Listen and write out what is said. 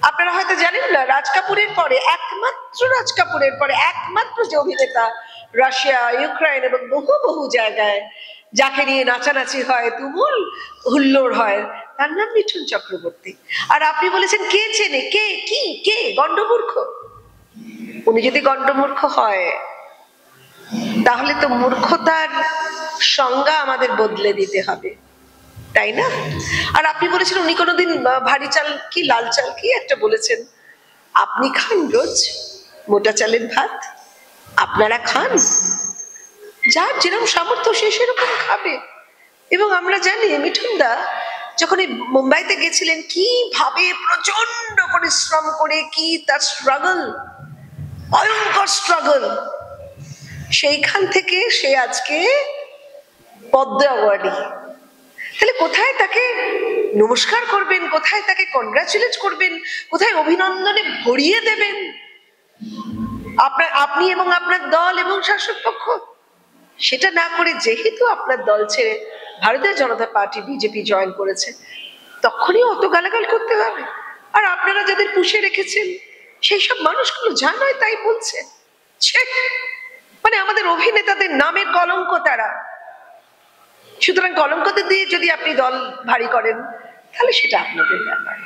আপনারা হয়তো জানেন না, রাজ কাপুরের পরে একমাত্র যে অভিনেতা রাশিয়া, ইউক্রেন এবং বহু বহু জায়গায় যাকে নিয়ে নাচানাচি হয়, তুমুল হুল্লোড় হয়, তার নাম মিঠুন চক্রবর্তী। আর আপনি বলেছেন কে চেনে, কে গন্ডমূর্খ? উনি যদি গন্ডমূর্খ হয় তাহলে তো মূর্খতার সংজ্ঞা আমাদের বদলে দিতে হবে, তাই না? আর আপনি বলেছেন উনি কোনোদিন ভারী চাল কি লাল চাল কি একটা বলেছেন, আপনি খান রোজ মোটা চালের ভাত, আপনারা খান, যার যেরকম সামর্থ্য সে সেরকম খাবে। এবং আমরা জানি মিঠুন দা যখন মুম্বাইতে গেছিলেন কিভাবে প্রচন্ড পরিশ্রম করে, কি তার স্ট্রাগল, ভয়ঙ্কর স্ট্রাগল, সেইখান থেকে সে আজকে পদ্ম অ্যাওয়ার্ডি। তাহলে কোথায় তাকে নমস্কার করবেন, কোথায় তাকে কনগ্রাচুলেট করবেন, কোথায় অভিনন্দনে ভরিয়ে দেবেন আপনি এবং আপনার দল এবং শাসক পক্ষ? সেটা না করে যেহেতু আপনার দল ছেড়ে ভারতীয় জনতা পার্টি বিজেপি জয়েন করেছে, তখনই অত গালাগাল করতে হবে? আর আপনারা যাদের পুষে রেখেছেন সেই সব মানুষগুলো যা নয় তাই বলছে। মানে আমাদের অভিনেতাদের নামে কলঙ্ক তারা। সুতরাং কলঙ্কতে দিয়ে যদি আপনি দল ভারী করেন তাহলে সেটা আপনাদের ব্যাপার।